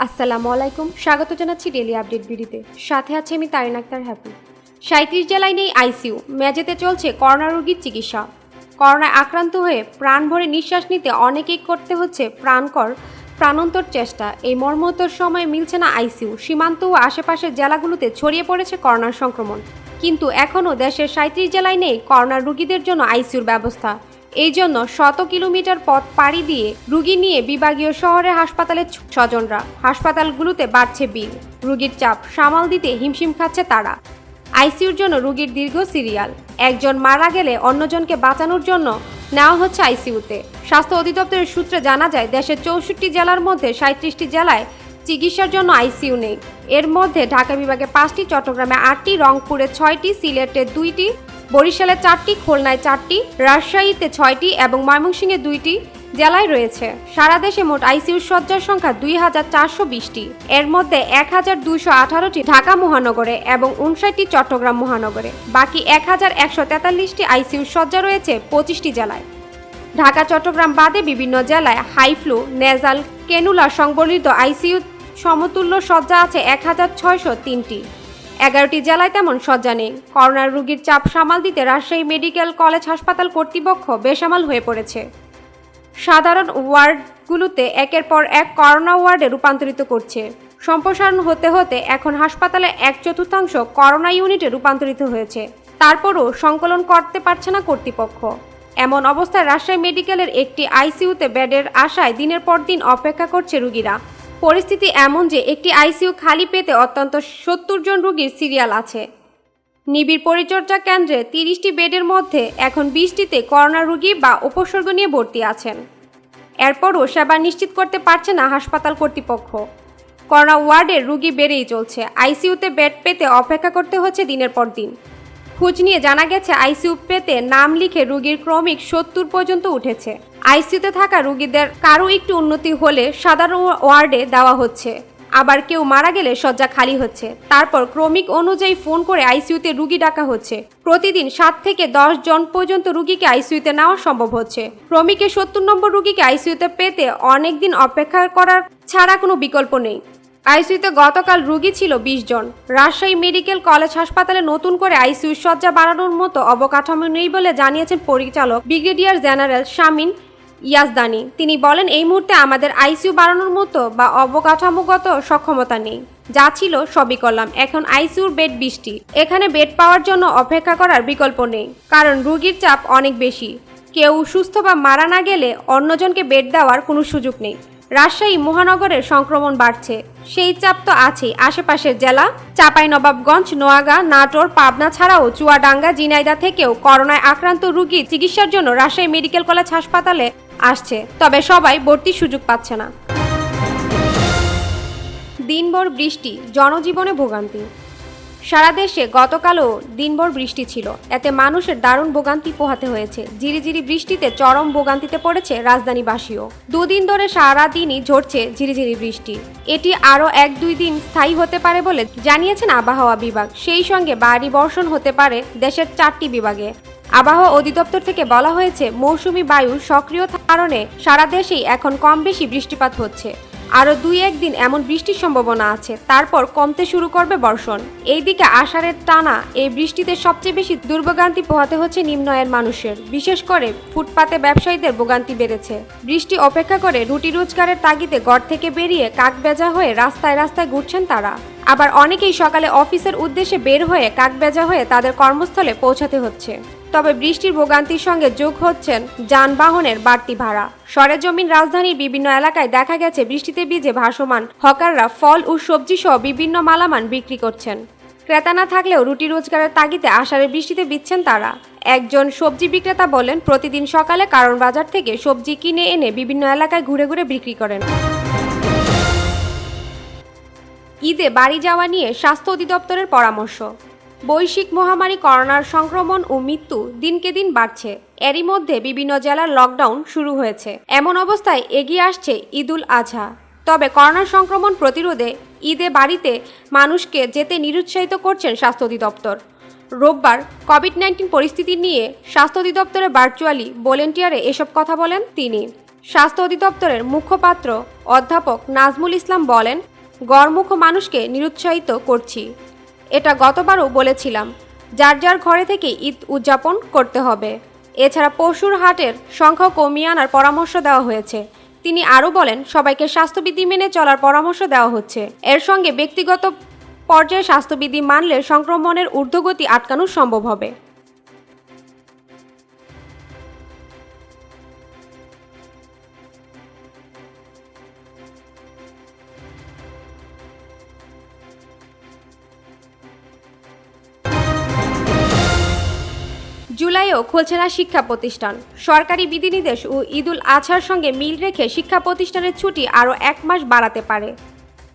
আসসালামু আলাইকুম, স্বাগত জানাচ্ছি ডেইলি আপডেট ভিডিওতে। সাথে আছে আমি তারিন আক্তার হ্যাপি। ৩৭ জেলায় নেই আইসিইউ, মেঝেতে চলছে করোনা রোগীর চিকিৎসা। করোনায় আক্রান্ত হয়ে প্রাণ ভরে নিঃশ্বাস নিতে অনেকেই করতে হচ্ছে প্রাণান্তর চেষ্টা। এই মর্মহত্তর সময়ে মিলছে না আইসিইউ। সীমান্ত ও আশেপাশের জেলাগুলোতে ছড়িয়ে পড়েছে করোনার সংক্রমণ, কিন্তু এখনও দেশের ৩৭ জেলায় নেই করোনা রোগীদের জন্য আইসিইউর ব্যবস্থা। এই জন্য শত কিলোমিটার পথ পাড়ি দিয়ে রুগী নিয়ে বিভাগীয় শহরে হাসপাতালে স্বজনরা। হাসপাতালগুলোতে বাড়ছে বিল, রুগীর চাপ সামাল দিতে হিমশিম খাচ্ছে তারা। আইসিইউর জন্য রুগীর দীর্ঘ সিরিয়াল। একজন মারা গেলে অন্যজনকে বাঁচানোর জন্য নেওয়া হচ্ছে আইসিইউতে। স্বাস্থ্য অধিদপ্তরের সূত্রে জানা যায়, দেশের ৬৪ জেলার মধ্যে ৩৭টি জেলায় চিকিৎসার জন্য আইসিইউ নেই। এর মধ্যে ঢাকা বিভাগে ৫টি, চট্টগ্রামে ৮টি, রংপুরে ৬টি, সিলেটে ২টি, বরিশালে ৪টি, খুলনায় ৪টি, রাজশাহীতে ৬টি এবং ময়মনসিংহে ২টি জেলায় রয়েছে। সারা দেশে মোট আইসিইউ শয্যার সংখ্যা ২,৪২০টি। এর মধ্যে ১,২১৮টি ঢাকা মহানগরে এবং ৫৯টি চট্টগ্রাম মহানগরে। বাকি ১,১৪৩টি আইসিইউ শয্যা রয়েছে ২৫টি জেলায়। ঢাকা, চট্টগ্রাম বাদে বিভিন্ন জেলায় হাইফ্লু, নেজাল, ক্যানুলা সংবলিত আইসিইউ সমতুল্য শয্যা আছে ১,৬০৩টি। ১১টি জেলায় তেমন শয্যা নেই। করোনার রোগীর চাপ সামাল দিতে রাজশাহী মেডিকেল কলেজ হাসপাতাল কর্তৃপক্ষ বেসামাল হয়ে পড়েছে। সাধারণ ওয়ার্ডগুলোতে একের পর এক করোনা ওয়ার্ডে রূপান্তরিত করছে। সম্প্রসারণ হতে হতে এখন হাসপাতালে ১/৪ করোনা ইউনিটে রূপান্তরিত হয়েছে। তারপরও সংকলন করতে পারছে না কর্তৃপক্ষ। এমন অবস্থায় রাজশাহী মেডিকেলের একটি আইসিইউতে বেডের আশায় দিনের পর দিন অপেক্ষা করছে রোগীরা। পরিস্থিতি এমন যে একটি আইসিইউ খালি পেতে অত্যন্ত ৭০ জন রোগীর সিরিয়াল আছে। নিবিড় পরিচর্যা কেন্দ্রে ৩০টি বেডের মধ্যে এখন ২০টিতে করোনা রোগী বা উপসর্গ নিয়ে ভর্তি আছেন। এরপরও সেবা নিশ্চিত করতে পারছে না হাসপাতাল কর্তৃপক্ষ। করোনা ওয়ার্ডের রোগী বেড়েই চলছে। আইসিইউতে বেড পেতে অপেক্ষা করতে হচ্ছে দিনের পর দিন। খোঁজ নিয়ে জানা গেছে, আইসিইউ পেতে নাম লিখে রোগীর ক্রমিক ৭০ পর্যন্ত উঠেছে। আইসিইউতে থাকা রোগীদের কারো একটু উন্নতি হলে সাধারণ ওয়ার্ডে দেওয়া হচ্ছে, আবার কেউ মারা গেলে শয্যা খালি হচ্ছে। তারপর ক্রমিক অনুযায়ী ফোন করে আইসিইউতে রোগী ডাকা হচ্ছে। প্রতিদিন ৭ থেকে ১০ জন পর্যন্ত রোগীকে আইসিইউতে নেওয়া সম্ভব হচ্ছে। ক্রমিকে ৭০ নম্বর রোগীকে আইসিইউতে পেতে অনেক দিন অপেক্ষা করার ছাড়া কোনো বিকল্প নেই। আইসিইউতে গতকাল রোগী ছিল ২০ জন। রাজশাহী মেডিকেল কলেজ হাসপাতালে নতুন করে আইসিইউ শয্যা বাড়ানোর মতো অবকাঠামো নেই বলে জানিয়েছেন পরিচালক ব্রিগেডিয়ার জেনারেল শামীম ইয়াজদানি। তিনি বলেন, এই মুহূর্তে আমাদের আইসিইউ বাড়ানোর মতো বা অবকাঠামোগত সক্ষমতা নেই। যা ছিল সবই করলাম। এখন আইসিইউর বেড ২০টি। এখানে বেড পাওয়ার জন্য অপেক্ষা করার বিকল্প নেই, কারণ রোগীর চাপ অনেক বেশি। কেউ সুস্থ বা মারা না গেলে অন্যজনকে বেড দেওয়ার কোনো সুযোগ নেই। রাজশাহী মহানগরের সংক্রমণ বাড়ছে, সেই চাপ তো আছেই। আশেপাশের জেলা চাঁপাইনবাবগঞ্জ, নোয়াগাঁ, নাটোর, পাবনা ছাড়াও চুয়াডাঙ্গা, ঝিনাইদহ থেকেও করোনায় আক্রান্ত রোগী চিকিৎসার জন্য রাজশাহী মেডিকেল কলেজ হাসপাতালে আসছে, তবে সবাই ভর্তির সুযোগ পাচ্ছে না। দিনভর বৃষ্টি, জনজীবনে ভোগান্তি। সারা দেশে গতকালও দিনভর বৃষ্টি ছিল, এতে মানুষের দারুণ ভোগান্তি পোহাতে হয়েছে। ঝিরিঝিরি বৃষ্টিতে চরম ভোগান্তিতে পড়েছে রাজধানীবাসীও। দুদিন ধরে সারাদিনই ঝরছে ঝিরিঝিরি বৃষ্টি। এটি আরও ১-২ দিন স্থায়ী হতে পারে বলে জানিয়েছেন আবহাওয়া বিভাগ। সেই সঙ্গে ভারী বর্ষণ হতে পারে দেশের ৪টি বিভাগে। আবহাওয়া অধিদপ্তর থেকে বলা হয়েছে, মৌসুমি বায়ু সক্রিয় কারণে সারা দেশেই এখন কম বেশি বৃষ্টিপাত হচ্ছে। আরও ২-১ দিন এমন বৃষ্টির সম্ভাবনা আছে, তারপর কমতে শুরু করবে বর্ষণ। এইদিকে আষাঢ়ের টানা এই বৃষ্টিতে সবচেয়ে বেশি দুর্ভোগান্তি পোহাতে হচ্ছে নিম্ন আয়ের মানুষের। বিশেষ করে ফুটপাতে ব্যবসায়ীদের ভোগান্তি বেড়েছে। বৃষ্টি অপেক্ষা করে রুটি রোজগারের তাগিদে ঘর থেকে বেরিয়ে কাকভেজা হয়ে রাস্তায় রাস্তায় ঘুরছেন তারা। আবার অনেকেই সকালে অফিসের উদ্দেশ্যে বের হয়ে কাকভেজা হয়ে তাদের কর্মস্থলে পৌঁছাতে হচ্ছে। তবে বৃষ্টির ভোগান্তির সঙ্গে যোগ হচ্ছেন যানবাহনের বাড়তি ভাড়া। সরেজমিন রাজধানীর বিভিন্ন এলাকায় দেখা গেছে, বৃষ্টিতে ভিজে ভাসমান হকাররা ফল ও সবজি সহ বিভিন্ন মালামাল বিক্রি করছেন। ক্রেতা না থাকলেও রুটি রোজগারের তাগিদে আষাঢ়ের বৃষ্টিতে ভিজছেন তারা। একজন সবজি বিক্রেতা বলেন, প্রতিদিন সকালে কারণ বাজার থেকে সবজি কিনে এনে বিভিন্ন এলাকায় ঘুরে ঘুরে বিক্রি করেন। ঈদে বাড়ি যাওয়া নিয়ে স্বাস্থ্য অধিদপ্তরের পরামর্শ। বৈশ্বিক মহামারী করোনার সংক্রমণ ও মৃত্যু দিনকে দিন বাড়ছে। এরই মধ্যে বিভিন্ন জেলার লকডাউন শুরু হয়েছে। এমন অবস্থায় এগিয়ে আসছে ঈদুল আজহা। তবে করোনার সংক্রমণ প্রতিরোধে ঈদে বাড়িতে মানুষকে যেতে নিরুৎসাহিত করছেন স্বাস্থ্য অধিদপ্তর। রোববার কোভিড-১৯ পরিস্থিতি নিয়ে স্বাস্থ্য অধিদপ্তরে ভার্চুয়ালি ভলেন্টিয়ারে এসব কথা বলেন তিনি। স্বাস্থ্য অধিদপ্তরের মুখপাত্র অধ্যাপক নাজমুল ইসলাম বলেন, গড়মুখ মানুষকে নিরুৎসাহিত করছি। এটা গতবারও বলেছিলাম, যার যার ঘরে থেকে ঈদ উদযাপন করতে হবে। এছাড়া পশুর হাটের সংখ্যাও কমিয়ে আনার পরামর্শ দেওয়া হয়েছে। তিনি আরও বলেন, সবাইকে স্বাস্থ্যবিধি মেনে চলার পরামর্শ দেওয়া হচ্ছে। এর সঙ্গে ব্যক্তিগত পর্যায়ে স্বাস্থ্যবিধি মানলে সংক্রমণের ঊর্ধ্বগতি আটকানো সম্ভব হবে। জুলাইও খুলছে না শিক্ষা প্রতিষ্ঠান। সরকারি বিধিনির্দেশ ও ঈদুল আজহার সঙ্গে মিল রেখে শিক্ষা প্রতিষ্ঠানের ছুটি আরও 1 মাস বাড়াতে পারে।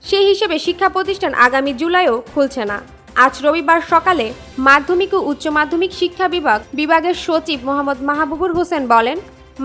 সেই হিসেবে শিক্ষা প্রতিষ্ঠান আগামী জুলাইও খুলছে না। আজ রবিবার সকালে মাধ্যমিক ও উচ্চ মাধ্যমিক শিক্ষা বিভাগের সচিব মোহাম্মদ মাহবুবুর হোসেন বলেন,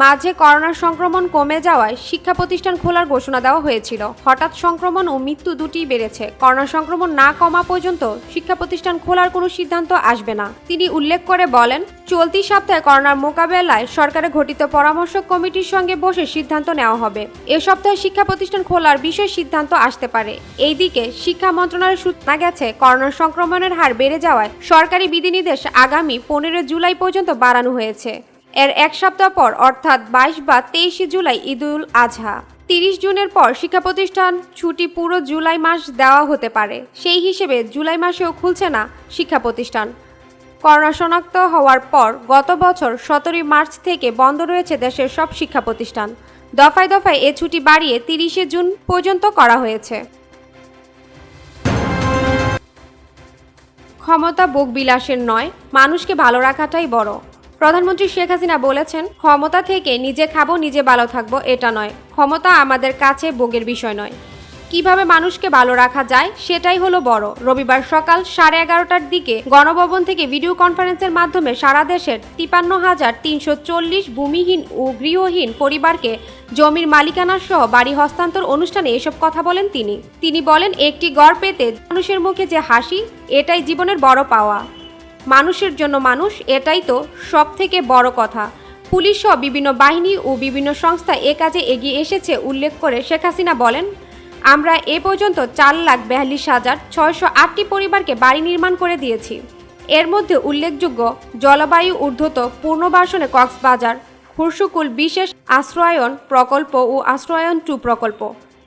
মাঝে করোনার সংক্রমণ কমে যাওয়ায় শিক্ষা প্রতিষ্ঠান খোলার ঘোষণা দেওয়া হয়েছিল। হঠাৎ সংক্রমণ ও মৃত্যু দুটিই বেড়েছে। করোনা সংক্রমণ না কমা পর্যন্ত শিক্ষা প্রতিষ্ঠান খোলার কোনো সিদ্ধান্ত আসবে না। তিনি উল্লেখ করে বলেন, চলতি সপ্তাহে করোনার মোকাবেলায় সরকারের গঠিত পরামর্শ কমিটির সঙ্গে বসে সিদ্ধান্ত নেওয়া হবে। এ সপ্তাহে শিক্ষা প্রতিষ্ঠান খোলার বিষয়ে সিদ্ধান্ত আসতে পারে। এইদিকে শিক্ষা মন্ত্রণালয়ের সূত্রে গেছে, করোনার সংক্রমণের হার বেড়ে যাওয়ায় সরকারি বিধিনির্দেশ আগামী 15 জুলাই পর্যন্ত বাড়ানো হয়েছে। এর 1 সপ্তাহ পর অর্থাৎ 22 বা 23 জুলাই ঈদুল আজহা। 30 জুনের পর শিক্ষা প্রতিষ্ঠান ছুটি পুরো জুলাই মাস দেওয়া হতে পারে। সেই হিসেবে জুলাই মাসেও খুলছে না শিক্ষা প্রতিষ্ঠান। করোনা শনাক্ত হওয়ার পর গত বছর 17 মার্চ থেকে বন্ধ রয়েছে দেশের সব শিক্ষা প্রতিষ্ঠান। দফায় দফায় এ ছুটি বাড়িয়ে 30 জুন পর্যন্ত করা হয়েছে। ক্ষমতা ভোগবিলাসের নয়, মানুষকে ভালো রাখাটাই বড়। প্রধানমন্ত্রী শেখ হাসিনা বলেছেন, ক্ষমতা থেকে নিজে খাবো নিজে ভালো থাকবো এটা নয়, ক্ষমতা আমাদের কাছে ভোগের বিষয় নয়, কিভাবে মানুষকে ভালো রাখা যায় সেটাই হলো বড়। রবিবার সকাল 11:30টার দিকে গণভবন থেকে ভিডিও কনফারেন্সের মাধ্যমে সারা দেশের 53,340 ভূমিহীন ও গৃহহীন পরিবারকে জমির মালিকানা সহ বাড়ি হস্তান্তর অনুষ্ঠানে এসব কথা বলেন তিনি বলেন, একটি ঘর পেতে মানুষের মুখে যে হাসি, এটাই জীবনের বড় পাওয়া। মানুষের জন্য মানুষ, এটাই তো সব থেকে বড় কথা। পুলিশ সহ বিভিন্ন বাহিনী ও বিভিন্ন সংস্থা এ কাজে এগিয়ে এসেছে উল্লেখ করে শেখ হাসিনা বলেন, আমরা এ পর্যন্ত 4,42,608টি পরিবারকে বাড়ি নির্মাণ করে দিয়েছি। এর মধ্যে উল্লেখযোগ্য জলবায়ু ঊর্ধ্বত পুনর্বাসনে কক্সবাজার, হুরসুকুল বিশেষ আশ্রয়ন প্রকল্প ও আশ্রয়ন 2 প্রকল্প।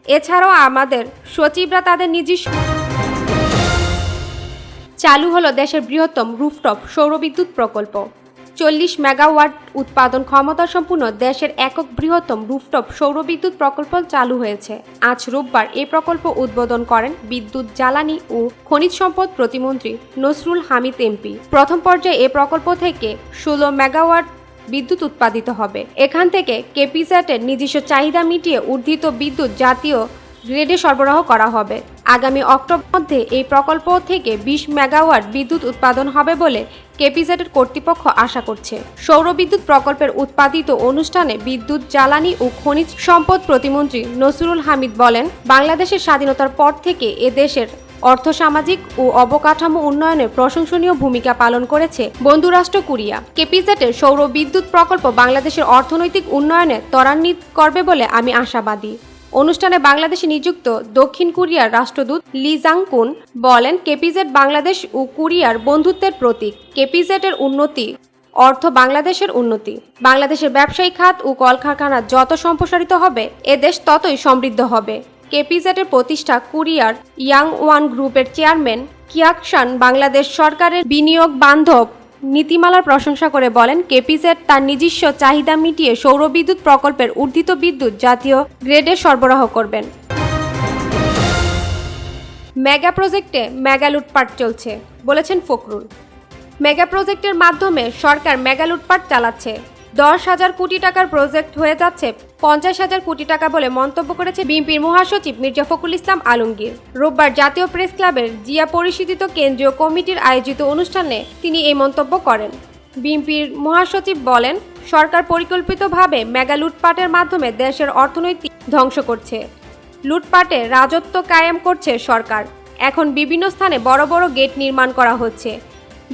এছাড়াও আমাদের সচিবরা তাদের নিজস্ব চালু হলো দেশের বৃহত্তম রুফটপ সৌরবিদ্যুৎ প্রকল্প। 40 মেগাওয়াট উৎপাদন ক্ষমতা সম্পূর্ণ দেশের একক বৃহত্তম রুফটপ সৌরবিদ্যুৎ প্রকল্প চালু হয়েছে। আজ রোববার এই প্রকল্প উদ্বোধন করেন বিদ্যুৎ, জ্বালানি ও খনিজ সম্পদ প্রতিমন্ত্রী নসরুল হামিদ এমপি। প্রথম পর্যায়ে এই প্রকল্প থেকে 16 মেগাওয়াট বিদ্যুৎ উৎপাদিত হবে। এখান থেকে কেপিস্যাটের নিজস্ব চাহিদা মিটিয়ে উর্ধিত বিদ্যুৎ জাতীয় গ্রেডে সরবরাহ করা হবে। আগামী অক্টোবর মধ্যে এই প্রকল্প থেকে 20 মেগাওয়াট বিদ্যুৎ উৎপাদন হবে বলে কেপিস্যাটের কর্তৃপক্ষ আশা করছে। সৌরবিদ্যুৎ প্রকল্পের উৎপাদিত অনুষ্ঠানে বিদ্যুৎ, জ্বালানি ও খনিজ সম্পদ প্রতিমন্ত্রী নসরুল হামিদ বলেন, বাংলাদেশের স্বাধীনতার পর থেকে এ দেশের অর্থসামাজিক ও অবকাঠামো উন্নয়নে প্রশংসনীয় ভূমিকা পালন করেছে বন্ধুরাষ্ট্র কোরিয়া। কেপিস্যাটের সৌর বিদ্যুৎ প্রকল্প বাংলাদেশের অর্থনৈতিক উন্নয়নে ত্বরান্বিত করবে বলে আমি আশাবাদী। অনুষ্ঠানে বাংলাদেশে নিযুক্ত দক্ষিণ কোরিয়ার রাষ্ট্রদূত লি জাং-কুন বলেন, কেপিজেড বাংলাদেশ ও কোরিয়ার বন্ধুত্বের প্রতীক। কেপিজেডের উন্নতি অর্থ বাংলাদেশের উন্নতি। বাংলাদেশের ব্যবসায়িক খাত ও কলকারখানা যত সম্প্রসারিত হবে, এদেশ ততই সমৃদ্ধ হবে। কেপিজেডের প্রতিষ্ঠা কোরিয়ার ইয়াংওয়ান গ্রুপের চেয়ারম্যান কিয়াকশান বাংলাদেশ সরকারের বিনিয়োগ বান্ধব নীতিমালার প্রশংসা করে বলেন, কেপিজেড তার নিজস্ব চাহিদা মিটিয়ে সৌরবিদ্যুৎ প্রকল্পের ঊর্ধ্বিত বিদ্যুৎ জাতীয় গ্রেডে সরবরাহ করবেন। মেগা প্রজেক্টে মেগা লুটপাট চলছে বলেছেন ফখরুল। মেগা প্রজেক্টের মাধ্যমে সরকার মেগা লুটপাট চালাচ্ছে। 10,000 কোটি টাকার প্রজেক্ট হয়ে যাচ্ছে 50,000 কোটি টাকা বলে মন্তব্য করেছে বিএনপির মহাসচিব মির্জা ফখরুল ইসলাম আলমগীর। রোববার জাতীয় প্রেস ক্লাবের জিয়া পরিষদিত কেন্দ্রীয় কমিটির আয়োজিত অনুষ্ঠানে তিনি এই মন্তব্য করেন। বিএনপির মহাসচিব বলেন, সরকার পরিকল্পিতভাবে মেগা লুটপাটের মাধ্যমে দেশের অর্থনৈতি ধ্বংস করছে। লুটপাটে রাজত্ব কায়েম করছে সরকার। এখন বিভিন্ন স্থানে বড় বড় গেট নির্মাণ করা হচ্ছে।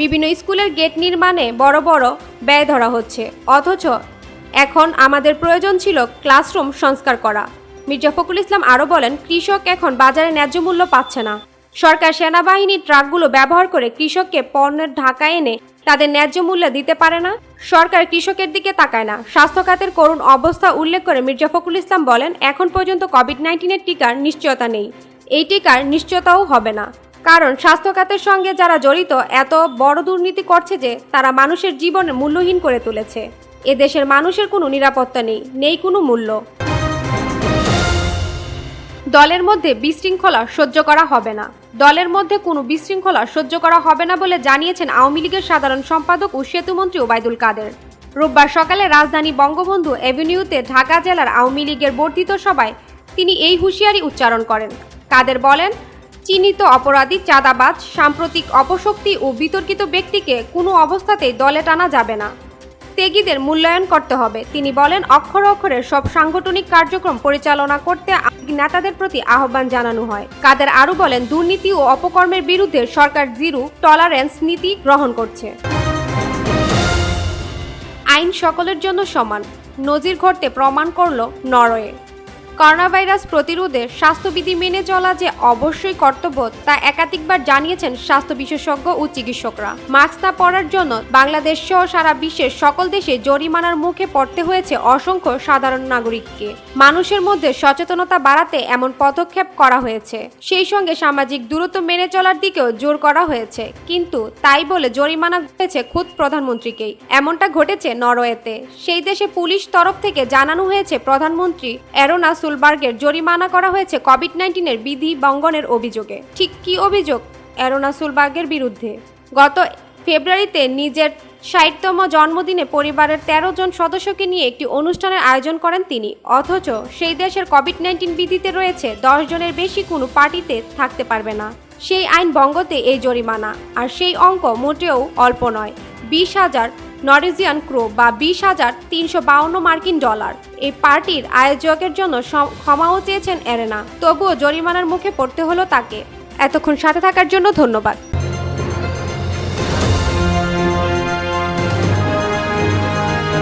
বিভিন্ন স্কুলের গেট নির্মাণে বড় বড় ব্যয় ধরা হচ্ছে, অথচ এখন আমাদের প্রয়োজন ছিল ক্লাসরুম সংস্কার করা। মির্জা ফখরুল ইসলাম আরও বলেন, কৃষক এখন বাজারে ন্যায্য মূল্য পাচ্ছে না। সরকার সেনাবাহিনীর ট্রাকগুলো ব্যবহার করে কৃষককে পণ্যের ঢাকা এনে তাদের ন্যায্য মূল্য দিতে পারে না। সরকার কৃষকের দিকে তাকায় না। স্বাস্থ্য খাতের করুণ অবস্থা উল্লেখ করে মির্জা ফখরুল ইসলাম বলেন, এখন পর্যন্ত কোভিড-19 টিকার নিশ্চয়তা নেই। এই টিকার নিশ্চয়তাও হবে না, কারণ স্বাস্থ্য খাতের সঙ্গে যারা জড়িত এত বড় দুর্নীতি করছে যে তারা মানুষের জীবন মূল্যহীন করে তুলেছে। এ দেশের মানুষের কোনো নিরাপত্তা নেই কোনো মূল্য। দলের মধ্যে বিশৃঙ্খলা সহ্য করা হবে না। দলের মধ্যে কোনো বিশৃঙ্খলা সহ্য করা হবে না বলে জানিয়েছেন আওয়ামী লীগের সাধারণ সম্পাদক ও সেতুমন্ত্রী ওবায়দুল কাদের। রোববার সকালে রাজধানী বঙ্গবন্ধু এভিনিউতে ঢাকা জেলার আওয়ামী লীগের বর্ধিত সভায় তিনি এই হুঁশিয়ারি উচ্চারণ করেন। কাদের বলেন, চিহ্নিত অপরাধী, চাঁদাবাজ, সাম্প্রতিক অপশক্তি ও বিতর্কিত ব্যক্তিকে কোনো অবস্থাতেই দলে টানা যাবে না। ত্যাগীদের মূল্যায়ন করতে হবে। তিনি বলেন, অক্ষরে অক্ষরে সব সাংগঠনিক কার্যক্রম পরিচালনা করতে নেতাদের প্রতি আহ্বান জানানো হয়। কাদের আরও বলেন, দুর্নীতি ও অপকর্মের বিরুদ্ধে সরকার জিরো টলারেন্স নীতি গ্রহণ করছে। আইন সকলের জন্য সমান, নজির ঘটতে প্রমাণ করল নরওয়ে। করোনা ভাইরাস প্রতিরোধে স্বাস্থ্যবিধি মেনে চলা যে অবশ্যই কর্তব্য তা একাধিকবার জানিয়েছেন স্বাস্থ্য বিশেষজ্ঞ ও চিকিৎসকরা। মাস্ক না পরার জন্য বাংলাদেশ সহ সারা বিশ্বের সকল দেশে জরিমানার মুখে পড়তে হয়েছে অসংখ্য সাধারণ নাগরিককে। মানুষের মধ্যে সচেতনতা বাড়াতে এমন পদক্ষেপ করা হয়েছে। সেই সঙ্গে সামাজিক দূরত্ব মেনে চলার দিকেও জোর করা হয়েছে। কিন্তু তাই বলে জরিমানা ঘটেছে খোদ প্রধানমন্ত্রীকেই। এমনটা ঘটেছে নরওয়েতে। সেই দেশে পুলিশ তরফ থেকে জানানো হয়েছে প্রধানমন্ত্রী এরোনা সুলবার্গের জরিমানা করা হয়েছে কোভিড-19 বিধি লঙ্ঘনের অভিযোগে। ঠিক কি অভিযোগ এরোনা সুলবার্গের বিরুদ্ধে? গত ফেব্রুয়ারিতে নিজের ৬০তম জন্মদিনে পরিবারের ১৩ জন সদস্যকে নিয়ে একটি অনুষ্ঠানের আয়োজন করেন তিনি। অথচ সেই দেশের কোভিড-19 বিধিতে রয়েছে ১০ জনের বেশি কোনো পার্টিতে থাকতে পারবে না। সেই আইন ভঙ্গতে এই জরিমানা। আর সেই অঙ্ক মোটেও অল্প নয়, ২০,০০০ নরওয়েজিয়ান ক্রো বা ২০,৩৫২ মার্কিন ডলার। এই পার্টির আয়োজকের জন্য ক্ষমাও চেয়েছেন এরেনা, তবুও জরিমানার মুখে পড়তে হলো তাকে। এতক্ষণ সাথে থাকার জন্য ধন্যবাদ।